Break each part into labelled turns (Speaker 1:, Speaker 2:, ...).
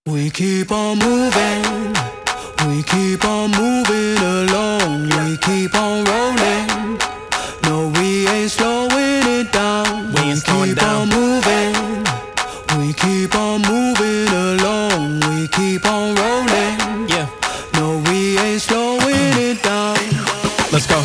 Speaker 1: We keep on moving, we keep on moving along, we keep on rolling. No, we ain't slowing it down. We keep on moving, we keep on moving along, we keep on rolling. Yeah. No, we ain't slowing it down.
Speaker 2: Let's go.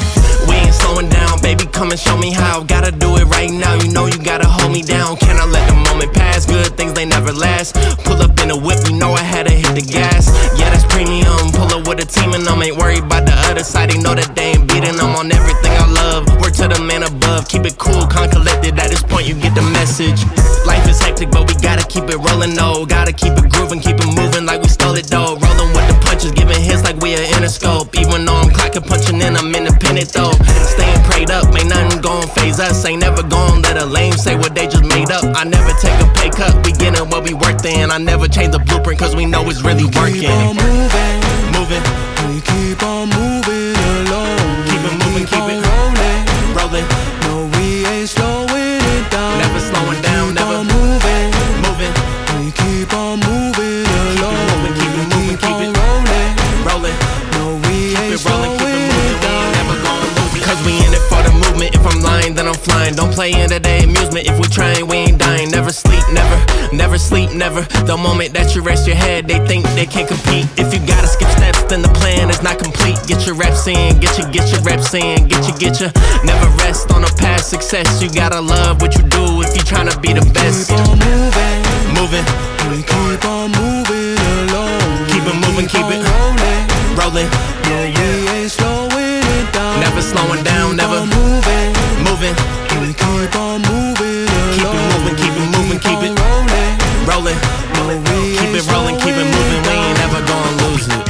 Speaker 2: We ain't slowing down, baby, come and show me how. Gotta do it right now, you know you gotta hold me down. Can I let the moment pass? Good things, they never last. Pull up in a whip, you know I had to hit the gas. Yeah, that's premium, pull up with a team and I'm ain't worried about the other side. They know that they ain't beating, I'm on everything I love. Work to the man above, keep it cool, calm, collected. At this point you get the message. Life is hectic, but we gotta keep it rolling, no. Gotta keep it grooving, keep it moving like we stole it, though. Rolling with the punches, giving hits like we are Interscope. Even though I'm clocking, punching in, I'm independent, though. Staying prayed up, ain't nothing gon' phase us. Ain't never gon' let a lame say what they just made up. I never take a pay cut, we getting what we worth in. I never change the blueprint, cause we know it's really working.
Speaker 1: Keep on moving,
Speaker 2: moving.
Speaker 1: We keep on moving along.
Speaker 2: Keep it moving, keep it
Speaker 1: rolling,
Speaker 2: rolling.
Speaker 1: No, we ain't slowing it down.
Speaker 2: Never slowing down, never
Speaker 1: moving,
Speaker 2: moving.
Speaker 1: We keep on moving along.
Speaker 2: Keep it moving, keep it
Speaker 1: rolling,
Speaker 2: rolling.
Speaker 1: No, we ain't
Speaker 2: Keep it rolling, keep it
Speaker 1: slowing
Speaker 2: moving.
Speaker 1: it
Speaker 2: We ain't
Speaker 1: down.
Speaker 2: never gonna lose it. Cause we in it for the movement. If I'm lying, then I'm flying. Don't play into their amusement. If we trying, we ain't dying. Never sleep, never. Never sleep, never. The moment that you rest your head, they think they can't compete. If you gotta skip steps, then the plan is not complete. Get your reps in, get your reps in, get your. Never rest on a past success. You gotta love what you do if you tryna be the best.
Speaker 1: Keep on moving,
Speaker 2: Moving,
Speaker 1: we keep on moving along.
Speaker 2: keep it moving, keep it
Speaker 1: rolling,
Speaker 2: rolling.
Speaker 1: no, we ain't slowing it down.
Speaker 2: Never slowing down, never
Speaker 1: Keep on moving,
Speaker 2: moving.
Speaker 1: we keep on moving
Speaker 2: Keep it
Speaker 1: along.
Speaker 2: moving, keep it moving, keep it
Speaker 1: rolling,
Speaker 2: rolling.
Speaker 1: no, we
Speaker 2: Keep
Speaker 1: ain't
Speaker 2: it rolling, keep it
Speaker 1: slowing
Speaker 2: moving. We
Speaker 1: down.
Speaker 2: ain't never gonna lose it.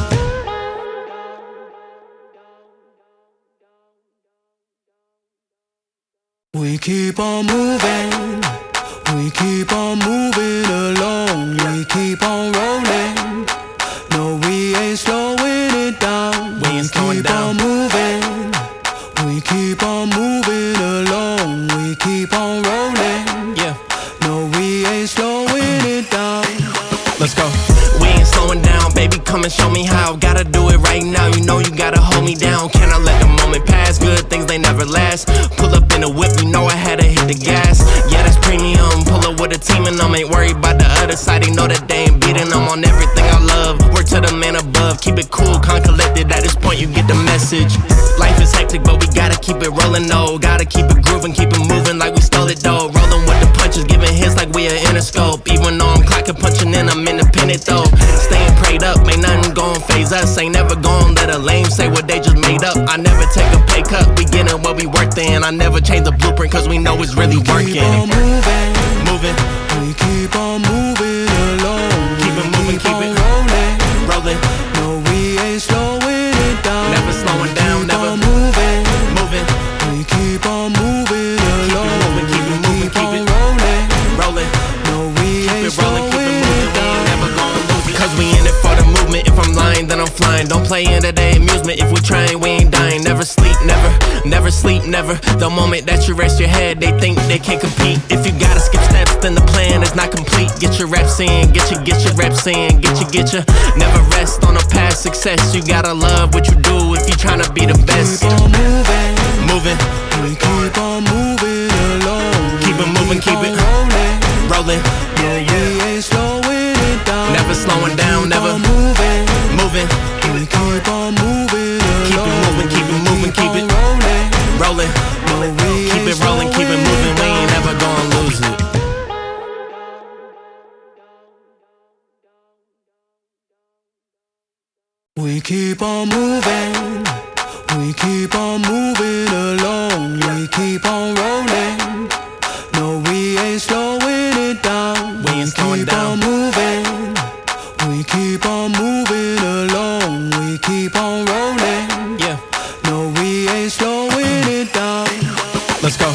Speaker 1: We keep on moving, we keep on moving along, we keep on rolling. No, we ain't slowing it down.
Speaker 2: We ain't slowing
Speaker 1: keep
Speaker 2: down.
Speaker 1: on moving, we keep on moving along, we keep on rolling.
Speaker 2: Yeah.
Speaker 1: No, we ain't slowing it down.
Speaker 2: Let's go. We ain't slowing down, baby, come and show me how. Gotta do it right now, you know you gotta hold me down. Can I let the moment pass? Good things, they never last. Pull up in a whip, you know I had to hit the gas. Yeah, that's premium, pull up with a team and I'm ain't worried about the other side. They know that they ain't beating, I'm on everything I love. Work to the man above, keep it cool, calm, collected. At this point you get the message. Life is hectic, but we gotta keep it rolling, no. Gotta keep it grooving, keep it moving like we stole it, though. Rolling with the punches, giving hits like we are Interscope. Even though I'm clocking, punching in, I'm independent, though. Staying prayed up, ain't nothing gon' phase us. Ain't never gon' let a lame say what they just made up. I never take a pay cut, we getting what we worth in. I never change the blueprint, cause we know it's really working.
Speaker 1: Keep on moving,
Speaker 2: Moving,
Speaker 1: we keep on moving along.
Speaker 2: keep it moving, keep it
Speaker 1: rolling.
Speaker 2: rolling.
Speaker 1: No, we ain't slowing it down.
Speaker 2: Never slowing down,
Speaker 1: Keep
Speaker 2: never
Speaker 1: on moving,
Speaker 2: moving.
Speaker 1: we keep on moving along.
Speaker 2: moving, keep it moving, keep it
Speaker 1: rolling.
Speaker 2: Rolling,
Speaker 1: No, we ain't
Speaker 2: keep it rolling, keep it
Speaker 1: slowing
Speaker 2: moving.
Speaker 1: it
Speaker 2: We
Speaker 1: down.
Speaker 2: ain't never gonna lose it. Cause we in it for the movement. If I'm lying, then I'm flying. Don't play into their amusement. If we trying, we ain't dying. Never sleep, never. Never sleep, never. The moment that you rest your head, they think they can't compete. If you gotta skip steps, then the plan is not complete. Get your reps in, get your reps in, get your. Never rest on a past success. You gotta love what you do if you tryna be the best.
Speaker 1: Keep on moving,
Speaker 2: Moving,
Speaker 1: we keep on moving along.
Speaker 2: keep it moving, keep it
Speaker 1: rolling.
Speaker 2: rolling.
Speaker 1: No, we ain't slowing it down.
Speaker 2: Never slowing down, never
Speaker 1: Keep on moving,
Speaker 2: moving.
Speaker 1: we keep on moving
Speaker 2: Keep it
Speaker 1: along.
Speaker 2: moving, keep it moving, keep it
Speaker 1: rolling.
Speaker 2: rolling.
Speaker 1: No, we
Speaker 2: Keep
Speaker 1: ain't
Speaker 2: it rolling, keep it
Speaker 1: slowing
Speaker 2: moving. We
Speaker 1: down.
Speaker 2: ain't never gonna lose it.
Speaker 1: We keep on moving, we keep on moving along, we keep on rolling. No, we ain't slowing it down.
Speaker 2: We ain't slowing
Speaker 1: keep
Speaker 2: down.
Speaker 1: on moving, we keep on moving along, we keep on rolling.
Speaker 2: Yeah.
Speaker 1: No, we ain't slowing it down.
Speaker 2: Let's go.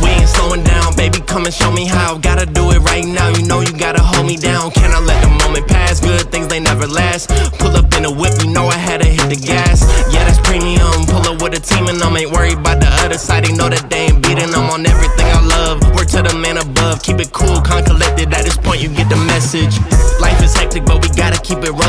Speaker 2: We ain't slowing down, baby, come and show me how. Gotta do it right now, you know you gotta hold me down. Can I let the moment pass? Good things, they never last. Pull up in a whip, you know I had to hit the gas. Yeah, that's premium, pull up with a team and I'm ain't worried about the other side. They know that they ain't beating, I'm on everything I love. Work to the man above, keep it cool, calm, collected. At this point you get the message. Life is hectic, but we got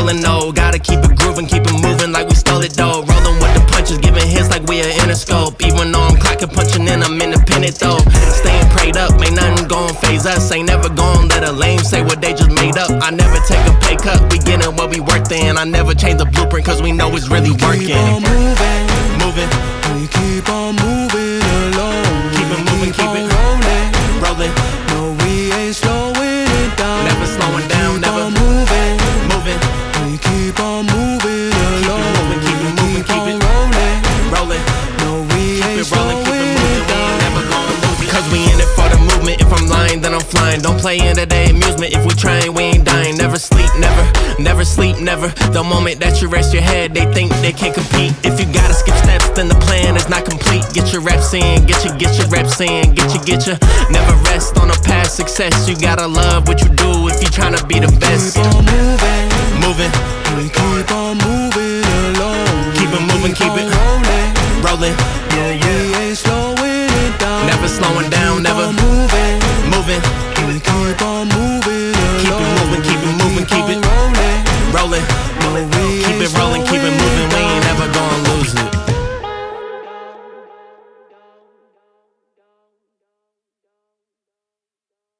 Speaker 2: rolling, no. Gotta keep it grooving, keep it moving like we stole it, though. Rolling with the punches, giving hits like we are Interscope. Even though I'm clocking, punching in, I'm independent, though. Staying prayed up, ain't nothing gon' phase us. Ain't never gon' let a lame say what they just made up. I never take a pay cut, we getting what we worked in. I never change the blueprint, cause we know it's really working.
Speaker 1: Keep on moving,
Speaker 2: moving.
Speaker 1: We keep on moving along.
Speaker 2: Keep it moving, keep it
Speaker 1: rolling,
Speaker 2: rolling.
Speaker 1: No, we ain't slowing it down.
Speaker 2: Never slowing down, never
Speaker 1: moving,
Speaker 2: moving.
Speaker 1: We keep on moving along.
Speaker 2: Keep it moving, keep it
Speaker 1: rolling,
Speaker 2: rolling.
Speaker 1: No, we ain't
Speaker 2: Keep it rolling, keep it
Speaker 1: slowing
Speaker 2: moving.
Speaker 1: it
Speaker 2: We
Speaker 1: down.
Speaker 2: ain't never gonna lose it. Cause we in it for the movement. If I'm lying, then I'm flying. Don't play into their amusement. If we trying, we ain't dying. Never sleep, never. Never sleep, never. The moment that you rest your head, they think they can't compete. If you gotta skip steps, then the plan is not complete. Get your reps in, get your reps in, get your. Never rest on a past success. You gotta love what you do if you tryna be the best.
Speaker 1: Keep on moving,
Speaker 2: Moving,
Speaker 1: we keep on moving along.
Speaker 2: keep it moving, keep it
Speaker 1: rolling,
Speaker 2: rolling.
Speaker 1: yeah, we ain't slowing it down.
Speaker 2: Never slowing down, never
Speaker 1: moving,
Speaker 2: moving.
Speaker 1: we keep on moving
Speaker 2: Keep it
Speaker 1: along.
Speaker 2: moving, keep it moving, keep it
Speaker 1: rolling,
Speaker 2: rolling.
Speaker 1: no, we
Speaker 2: Keep
Speaker 1: ain't
Speaker 2: it rolling, keep it
Speaker 1: slowing
Speaker 2: moving. We ain't never gonna lose it.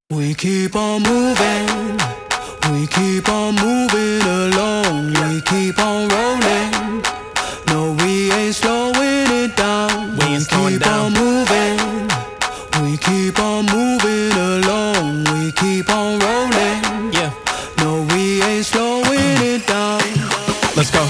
Speaker 1: We keep on moving, we keep on moving along. We keep on rolling, no, we ain't slowing it down.
Speaker 2: We ain't slowing
Speaker 1: keep
Speaker 2: down.
Speaker 1: on moving, we keep on moving along. We keep on rolling,
Speaker 2: Yeah,
Speaker 1: no, we ain't slowing it down.
Speaker 2: let's go.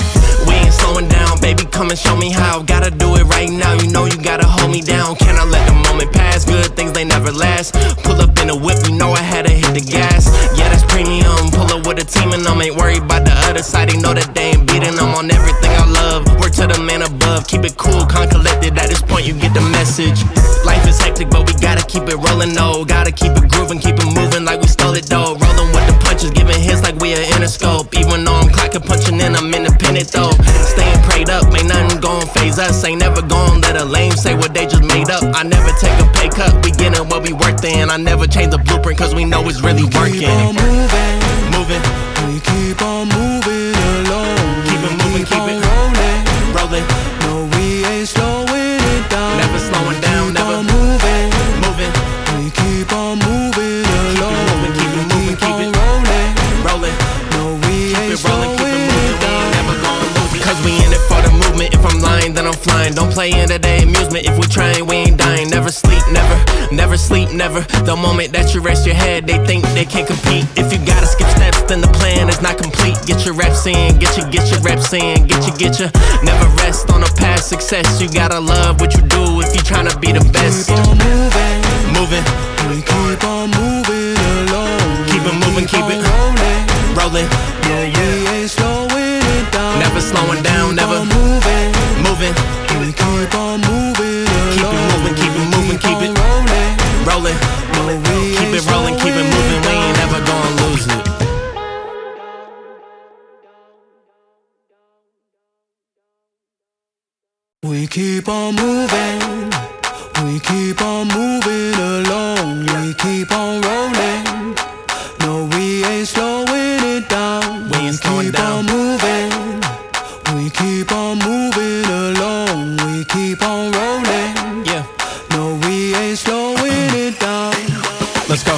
Speaker 2: We ain't slowing down, baby, come and show me how. Gotta do it right now, you know you gotta hold me down. Can I let the moment pass? Good things, they never last. Pull up in a whip, you know I had to hit the gas. Yeah, that's premium, pull up with a team and them. Ain't worried about the other side, they know that they ain't beating them on everything I love. Work to the man above, keep it cool, calm, collected. At this point you get the message. Life is hectic, but we gotta keep it rolling, no. Gotta keep it grooving, keep it moving like we stole it, though. Rolling with the punches, giving hits like we are Interscope. Even though I'm clocking, punching in, I'm independent, though. Staying prayed up, ain't nothing gon' phase us. Ain't never gon' let a lame say what they just made up. I never take a pay cut, we getting what we worked in. I never change the blueprint, cause we know it's really working.
Speaker 1: Keep on moving,
Speaker 2: Moving,
Speaker 1: we keep on moving along.
Speaker 2: keep it moving, keep it
Speaker 1: rolling,
Speaker 2: rolling.
Speaker 1: no, we ain't slowing it down.
Speaker 2: Never slowing down,
Speaker 1: keep
Speaker 2: never
Speaker 1: on moving,
Speaker 2: moving.
Speaker 1: we keep on moving along.
Speaker 2: keep it moving, keep it
Speaker 1: rolling,
Speaker 2: rolling.
Speaker 1: no, we ain't
Speaker 2: Keep it rolling, keep it
Speaker 1: slowing
Speaker 2: moving.
Speaker 1: it
Speaker 2: We
Speaker 1: down.
Speaker 2: ain't never gonna lose it. Cause we in it for the movement. If I'm lying, then I'm flying. Don't play into their amusement. If we trying, we ain't dying. Never sleep, never. Never sleep, never. The moment that you rest your head, they think they can't compete. If you gotta skip steps, then the plan is not complete. Get your reps in, get your reps in, get your. Never rest on a past success. You gotta love what you do if you tryna be the best.
Speaker 1: Keep on moving,
Speaker 2: Moving,
Speaker 1: we keep on moving along.
Speaker 2: keep it moving, keep it
Speaker 1: rolling,
Speaker 2: rolling.
Speaker 1: yeah, we ain't slowing it down.
Speaker 2: Never slowing down,
Speaker 1: Keep
Speaker 2: never
Speaker 1: on moving,
Speaker 2: moving.
Speaker 1: we keep on moving
Speaker 2: Keep it
Speaker 1: along.
Speaker 2: moving, keep it moving, keep it
Speaker 1: rolling,
Speaker 2: rolling.
Speaker 1: no, we
Speaker 2: Keep
Speaker 1: ain't
Speaker 2: it rolling, keep it
Speaker 1: slowing
Speaker 2: moving. We
Speaker 1: down.
Speaker 2: ain't never gonna lose it.
Speaker 1: We keep on moving, we keep on moving along. We keep on rolling, no, we ain't slowing it down.
Speaker 2: We ain't slowing
Speaker 1: keep
Speaker 2: down.
Speaker 1: on moving, we keep on moving along. We keep on rolling,
Speaker 2: Yeah,
Speaker 1: no, we ain't slowing it down.
Speaker 2: let's go.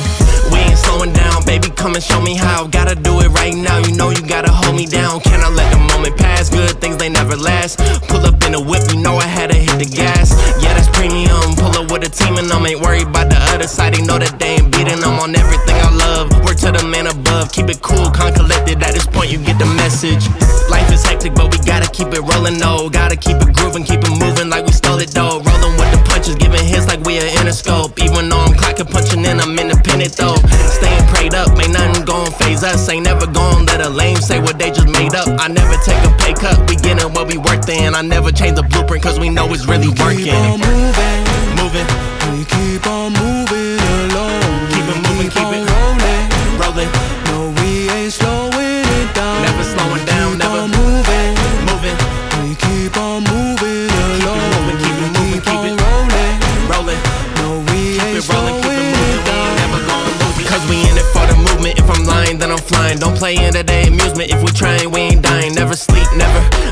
Speaker 2: We ain't slowing down, baby, come and show me how. Gotta do it right now, you know you gotta hold me down. Can I let the moment pass? Good things, they never last. Pull up in a whip, you know I had to hit the gas. Yeah, that's premium, pull up with a team and them. Ain't worried about the other side, they know that they ain't beating them on everything I love. Work to the man above, keep it cool, calm, collected. At this point you get the message. Life is hectic, but we gotta keep it rolling, no. Gotta keep it grooving, keep it moving like we stole it, though. Rolling with the punches, giving hits like we are Interscope. Even though I'm clocking, punching in, I'm independent, though. Staying prayed up, ain't nothing gon' phase us. Ain't never gon' let a lame say what they just made up. I never take a pay cut, we getting what we worked in. I never change the blueprint, cause we know it's really working.
Speaker 1: Keep on moving,
Speaker 2: Moving,
Speaker 1: we keep on moving along.
Speaker 2: keep it moving, keep it
Speaker 1: rolling,
Speaker 2: rolling.
Speaker 1: no, we ain't slowing it down.
Speaker 2: Never slowing down,
Speaker 1: keep
Speaker 2: never
Speaker 1: on moving,
Speaker 2: moving.
Speaker 1: we keep on moving along.
Speaker 2: keep it moving, keep it
Speaker 1: rolling,
Speaker 2: rolling.
Speaker 1: no, we ain't
Speaker 2: Keep it rolling, keep it
Speaker 1: slowing
Speaker 2: moving.
Speaker 1: it
Speaker 2: We ain't
Speaker 1: down.
Speaker 2: never gonna lose it. Cause we in it for the movement. If I'm lying, then I'm flying. Don't play into their amusement. If we trying, we ain't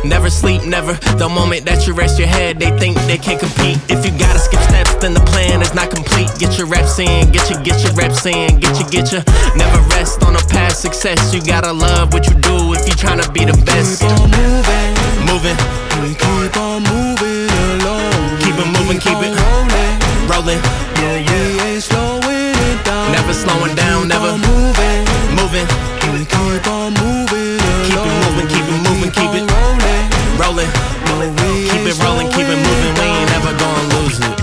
Speaker 2: never sleep, never. The moment that you rest your head, they think they can't compete. If you gotta skip steps, then the plan is not complete. Get your reps in, get your reps in, get your. Never rest on a past success. You gotta love what you do if you tryna be the best.
Speaker 1: Keep on moving,
Speaker 2: Moving,
Speaker 1: we keep on moving along.
Speaker 2: keep it moving, keep it rolling.
Speaker 1: No, we ain't slowing it down.
Speaker 2: Never slowing down, never
Speaker 1: Keep on moving,
Speaker 2: moving.
Speaker 1: we keep on moving
Speaker 2: Keep it
Speaker 1: along.
Speaker 2: moving, keep it moving, keep it
Speaker 1: rolling.
Speaker 2: rolling.
Speaker 1: No, we
Speaker 2: Keep
Speaker 1: ain't
Speaker 2: it rolling, keep it
Speaker 1: slowing
Speaker 2: moving. We
Speaker 1: down.
Speaker 2: ain't never gonna lose it.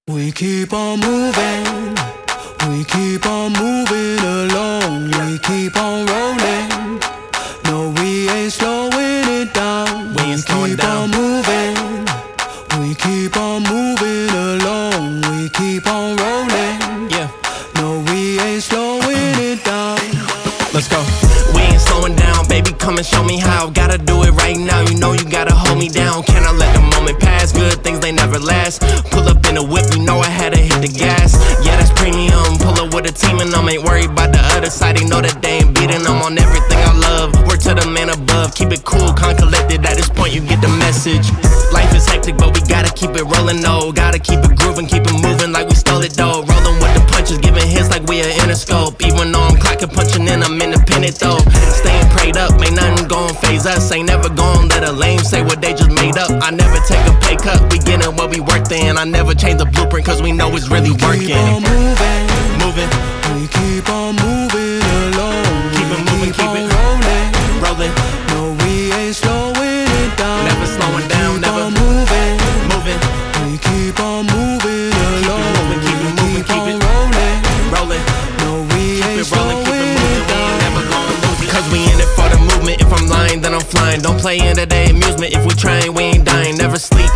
Speaker 1: We keep on moving, we keep on moving along. We keep on rolling. No, we ain't slowing it down.
Speaker 2: We ain't slowing
Speaker 1: keep
Speaker 2: down.
Speaker 1: on moving, we keep on moving along. We keep on rolling.
Speaker 2: Yeah,
Speaker 1: No, we ain't slowing it down.
Speaker 2: let's go. We ain't slowing down, baby, come and show me how. Gotta do it right now, you know you gotta hold me down. Can I let the moment pass? Good things, they never last. Pull up in a whip, you know I had to hit the gas. Yeah, that's premium, pull up with a team and ain't worried about the other side. They know that they ain't beating them on everything I love. Word to the man above, keep it cool, calm, collected. At this point you get the message. Life is hectic, but we gotta keep it rolling, no. Gotta keep it grooving, keep it moving like we stole it, though. Rolling with the punches, giving hits like we are Interscope. Even though I'm clocking, punching in, I'm independent, though. Staying prayed up, ain't nothing gon' phase us. Ain't never gon' let a lame say what they just made up. I never take a pay cut, we getting what we worth in. I never change the blueprint, cause we know it's really working.
Speaker 1: Keep on moving,
Speaker 2: Moving,
Speaker 1: we keep on moving along.
Speaker 2: keep it moving, keep it
Speaker 1: rolling.
Speaker 2: rolling.
Speaker 1: No, we ain't slowing it down.
Speaker 2: Never slowing down,
Speaker 1: Keep
Speaker 2: never
Speaker 1: on moving,
Speaker 2: moving.
Speaker 1: we keep on moving along.
Speaker 2: moving, keep it moving, keep it
Speaker 1: rolling.
Speaker 2: Rolling,
Speaker 1: No, we ain't
Speaker 2: keep it rolling, keep it
Speaker 1: slowing
Speaker 2: moving.
Speaker 1: it
Speaker 2: We
Speaker 1: down.
Speaker 2: ain't never gonna lose it. Cause we in it for the movement. If I'm lying, then I'm flying. Don't play into their amusement. If we trying, we ain't dying. Never sleep,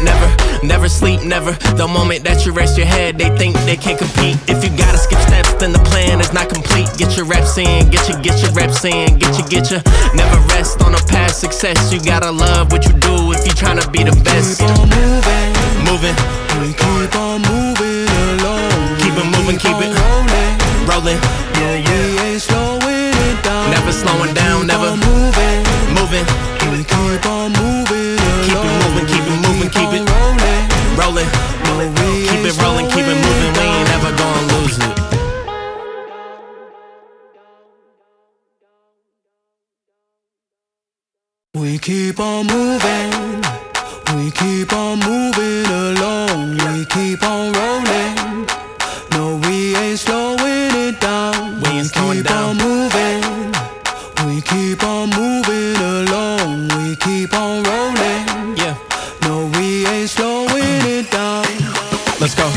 Speaker 2: never sleep, never. The moment that you rest your head, they think they can't compete. If you gotta skip steps, then the plan is not complete. Get your reps in, get your reps in, get your. Never rest on a past success. You gotta love what you do if you tryna be the best.
Speaker 1: Keep on moving,
Speaker 2: Moving,
Speaker 1: we keep on moving along.
Speaker 2: keep it moving, keep it
Speaker 1: rolling.
Speaker 2: rolling.
Speaker 1: No, we ain't slowing it down.
Speaker 2: Never slowing down, never
Speaker 1: Keep on moving,
Speaker 2: moving.
Speaker 1: we keep on moving
Speaker 2: Keep it
Speaker 1: along.
Speaker 2: moving, keep it moving, keep it
Speaker 1: rolling.
Speaker 2: rolling.
Speaker 1: No, we
Speaker 2: Keep
Speaker 1: ain't
Speaker 2: it rolling, keep it
Speaker 1: slowing
Speaker 2: moving. We
Speaker 1: down.
Speaker 2: ain't never gonna lose it.
Speaker 1: We keep on moving, we keep on moving along. We keep on rolling. No, we ain't slowing it down.
Speaker 2: We ain't slowing
Speaker 1: keep
Speaker 2: down.
Speaker 1: on moving, we keep on moving along. We keep on rolling.
Speaker 2: Yeah,
Speaker 1: No, we ain't slowing it down.
Speaker 2: let's go.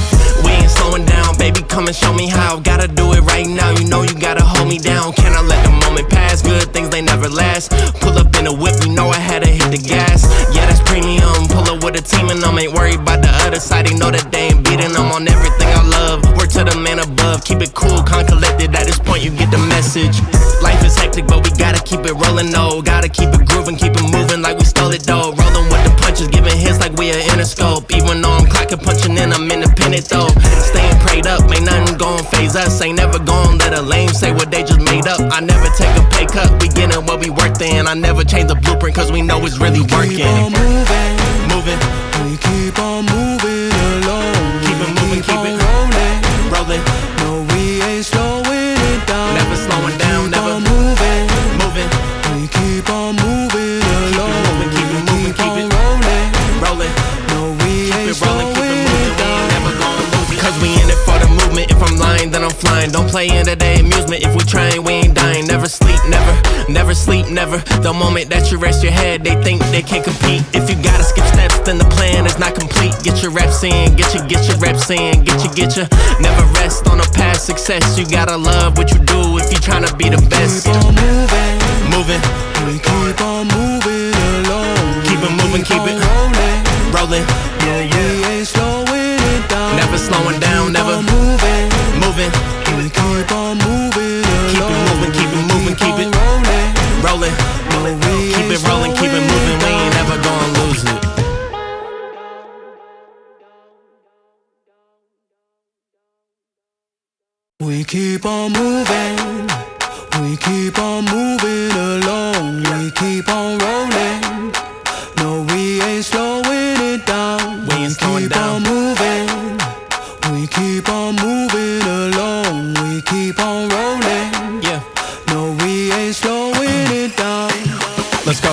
Speaker 2: We ain't slowing down, baby, come and show me how. Gotta do it right now, you know you gotta hold me down. Can I let the moment pass? Good things, they never last. Pull up in a whip, you know I had to hit the gas. Yeah, that's premium, pull up with a team and ain't worried about the other side. They know that they ain't beating them on everything I love. Word to the man above, keep it cool, calm, collected. At this point you get the message. Life is hectic, but we gotta keep it rolling, no. Gotta keep it grooving, keep it moving like we stole it, though. Rolling with the punches, giving hits like we are Interscope. Even though I'm clocking, punching in, I'm independent, though. Staying prayed up, ain't nothing gon' phase us. Ain't never gon' let a lame say what they just made up. I never take a pay cut, we getting what we worth in. I never change the blueprint, cause we know it's really working.
Speaker 1: Keep on moving,
Speaker 2: Moving,
Speaker 1: we keep on moving along.
Speaker 2: keep it moving, keep
Speaker 1: on
Speaker 2: it
Speaker 1: rolling.
Speaker 2: rolling.
Speaker 1: No, we ain't slowing it down.
Speaker 2: Never slowing down,
Speaker 1: Keep
Speaker 2: never
Speaker 1: on moving,
Speaker 2: moving.
Speaker 1: we keep on moving along.
Speaker 2: moving, keep it moving, keep
Speaker 1: on
Speaker 2: it
Speaker 1: rolling.
Speaker 2: Rolling,
Speaker 1: No, we ain't
Speaker 2: keep it rolling, keep it
Speaker 1: slowing
Speaker 2: moving.
Speaker 1: it
Speaker 2: We ain't
Speaker 1: down.
Speaker 2: never gonna lose it. Cause we in it for the movement. If I'm lying, then I'm flying. Don't play into their amusement. If we trying, we ain't dying. Never sleep, never sleep, never. The moment that you rest your head, they think they can't compete. If you gotta skip steps, then the plan is not complete. Get your reps in, get your reps in, get your. Never rest on a past success. You gotta love what you do if you tryna be the best.
Speaker 1: Keep on moving,
Speaker 2: Moving,
Speaker 1: we keep on moving along.
Speaker 2: keep it moving, keep it
Speaker 1: rolling.
Speaker 2: rolling.
Speaker 1: No, we ain't slowing it down.
Speaker 2: Never slowing down,
Speaker 1: Keep
Speaker 2: never
Speaker 1: on moving,
Speaker 2: moving.
Speaker 1: we keep on moving
Speaker 2: Keep it
Speaker 1: along.
Speaker 2: moving, keep it moving, keep it
Speaker 1: rolling.
Speaker 2: rolling.
Speaker 1: No, we
Speaker 2: Keep
Speaker 1: ain't
Speaker 2: it rolling, keep it
Speaker 1: slowing
Speaker 2: moving. We
Speaker 1: down.
Speaker 2: ain't never gonna lose it.
Speaker 1: We keep on moving. We keep on moving along. We keep on rolling. No, we ain't slowing it down.
Speaker 2: We ain't slowing
Speaker 1: keep
Speaker 2: down.
Speaker 1: on moving. We keep on moving along. We keep on rolling.
Speaker 2: Yeah.
Speaker 1: No, we ain't slowing it down.
Speaker 2: Let's go.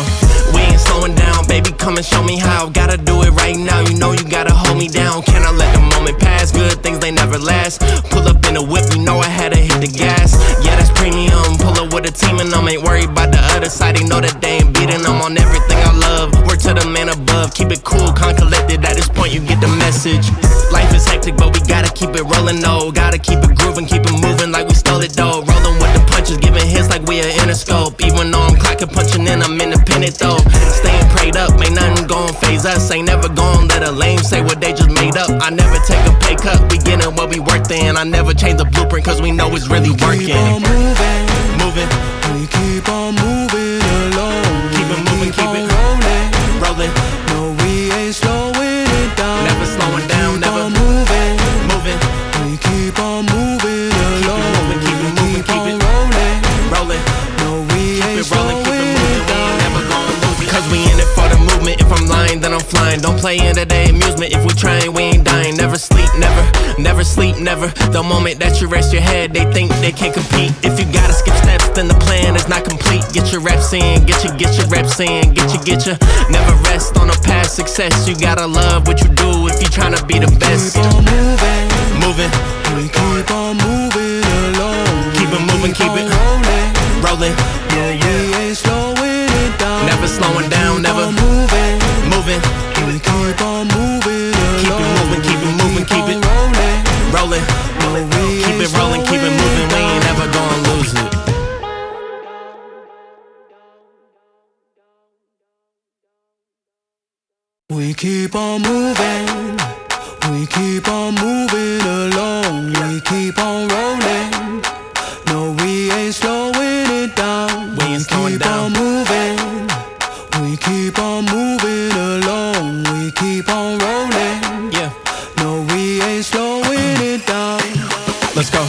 Speaker 2: We ain't slowing down, baby, come and show me how. Gotta do it right now, you know you gotta hold me down. Can I let the moment pass? Good things, they never last. Pull up in a whip, you know I had to hit the gas. Yeah, that's premium, pull up with a team and them. Ain't worried about the other side, they know that they ain't beating them on everything I love. Word to the man above, keep it cool, calm, collected. At this point you get the message. Life is hectic, but we gotta keep it rolling, though. Gotta keep it grooving, keep it moving like we stole it, though. Rolling with the punches, giving hits like we an Interscope. Even though I'm clocking, punching in, I'm independent, though. Staying prayed up, ain't nothing gon' phase us. Ain't never gon' let a lame say what they just made up. I never take a pay cut, we getting what we worth in. I never change the blueprint, cause we know it's really working.
Speaker 1: Keep on moving.
Speaker 2: Moving,
Speaker 1: We keep on moving along.
Speaker 2: keep it moving, keep
Speaker 1: on
Speaker 2: it
Speaker 1: rolling.
Speaker 2: rolling.
Speaker 1: No, we ain't slowing it down.
Speaker 2: Never slowing down,
Speaker 1: keep
Speaker 2: never
Speaker 1: on moving.
Speaker 2: moving,
Speaker 1: We keep on moving along.
Speaker 2: moving, keep it moving,
Speaker 1: keep
Speaker 2: keep
Speaker 1: on
Speaker 2: it
Speaker 1: rolling.
Speaker 2: rolling.
Speaker 1: No, we
Speaker 2: Keep
Speaker 1: ain't
Speaker 2: it rolling, keep it
Speaker 1: slowing
Speaker 2: moving,
Speaker 1: it
Speaker 2: we
Speaker 1: down.
Speaker 2: ain't never gonna lose it. Cause we in it for the movement, if I'm lying then I'm flying. Don't play into the amusement, if we trying we ain't dying. Never sleep, never sleep, never. The moment that you rest your head, they think they can't compete. If you gotta skip steps, then the plan is not complete. Get your reps in, get your reps in, get your. Never rest on a past success, you gotta love what you do if you tryna be the best.
Speaker 1: Keep on moving.
Speaker 2: Moving,
Speaker 1: We keep on moving along.
Speaker 2: keep it moving, keep
Speaker 1: on
Speaker 2: it
Speaker 1: rolling.
Speaker 2: rolling.
Speaker 1: No, we ain't slowing it down.
Speaker 2: Never slowing down,
Speaker 1: keep
Speaker 2: never
Speaker 1: on moving.
Speaker 2: moving,
Speaker 1: We keep on moving
Speaker 2: keep it
Speaker 1: along.
Speaker 2: moving, keep it moving, keep it
Speaker 1: rolling.
Speaker 2: rolling.
Speaker 1: No, we
Speaker 2: Keep
Speaker 1: ain't
Speaker 2: it rolling, keep it
Speaker 1: slowing
Speaker 2: moving, we
Speaker 1: down.
Speaker 2: ain't never gonna lose it.
Speaker 1: We keep on moving. We keep on moving along. We keep on rolling. No, we ain't slowing it down.
Speaker 2: We ain't slowing
Speaker 1: keep
Speaker 2: down.
Speaker 1: on moving. We keep on moving along. We keep on rolling.
Speaker 2: Yeah.
Speaker 1: No, we ain't slowing it down.
Speaker 2: Let's go.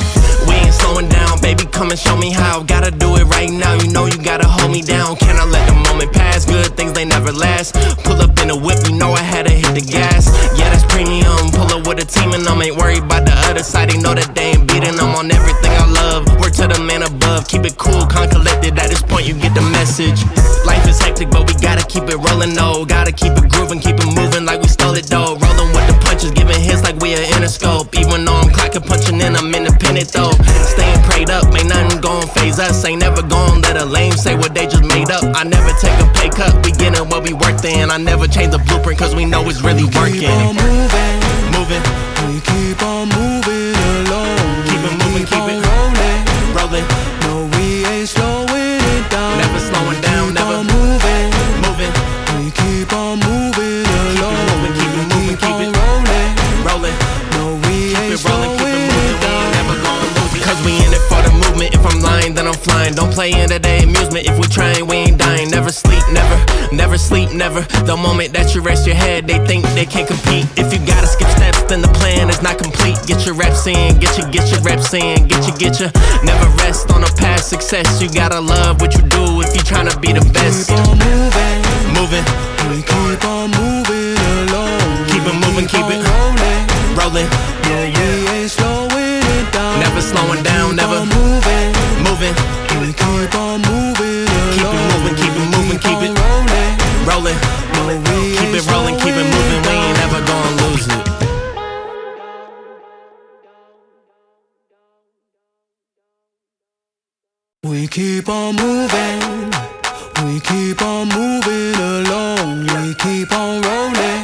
Speaker 2: We ain't slowing down, baby, come and show me how. Gotta do it right now, you know you gotta hold me down. Can I let the moment pass? Good things, they never last. Pull up in a whip, you know I had to hit the gas. Yeah, that's premium, pull up with a team and them. Ain't worried about the other side, they know that they ain't beating them on everything I love. Word to the man above, keep it cool, calm, collected. At this point you get the message. Life is hectic, but we gotta keep it rolling, though. Gotta keep it grooving, keep it moving like we stole it, though. Rolling with the punches, giving hits like we an Interscope. Even though I'm clocking, punching in, I'm independent, though. Staying prayed up, ain't nothing gon' phase us. Ain't never gon' let a lame say what they just made up. I never take a pay cut, we getting what we worth in. I never change the blueprint, cause we know it's really working.
Speaker 1: Keep on moving.
Speaker 2: Moving,
Speaker 1: We keep on moving along.
Speaker 2: keep it moving, keep
Speaker 1: on
Speaker 2: it
Speaker 1: rolling.
Speaker 2: rolling.
Speaker 1: No, we ain't slowing it down.
Speaker 2: Never slowing down,
Speaker 1: keep
Speaker 2: never
Speaker 1: on moving.
Speaker 2: moving,
Speaker 1: We keep on moving along.
Speaker 2: moving, keep it moving, keep
Speaker 1: on
Speaker 2: it
Speaker 1: rolling.
Speaker 2: rolling.
Speaker 1: No, we ain't
Speaker 2: Keep it rolling, keep it
Speaker 1: slowing
Speaker 2: moving,
Speaker 1: it
Speaker 2: we ain't
Speaker 1: down.
Speaker 2: never gonna lose it. Cause we in it for the movement, if I'm lying then I'm flying. Don't play into the amusement, if we trying we ain't dying. Never sleep, never sleep, never. The moment that you rest your head, they think they can't compete. If you gotta skip steps, then the plan is not complete. Get your reps in, get your reps in, get your. Never rest on a past success, you gotta love what you do if you tryna be the best.
Speaker 1: Keep on moving.
Speaker 2: Moving,
Speaker 1: We keep on moving along.
Speaker 2: keep it moving, keep it
Speaker 1: on rolling.
Speaker 2: rolling.
Speaker 1: No, we ain't slowing it down.
Speaker 2: Never slowing down,
Speaker 1: keep
Speaker 2: never
Speaker 1: on moving.
Speaker 2: moving,
Speaker 1: We keep on moving
Speaker 2: keep it
Speaker 1: along.
Speaker 2: moving, keep it moving, keep it
Speaker 1: rolling.
Speaker 2: rolling.
Speaker 1: No, we
Speaker 2: Keep
Speaker 1: ain't
Speaker 2: it rolling, keep it
Speaker 1: slowing
Speaker 2: moving, we
Speaker 1: down.
Speaker 2: ain't never gonna lose it.
Speaker 1: We keep on moving. We keep on moving along. We keep on rolling.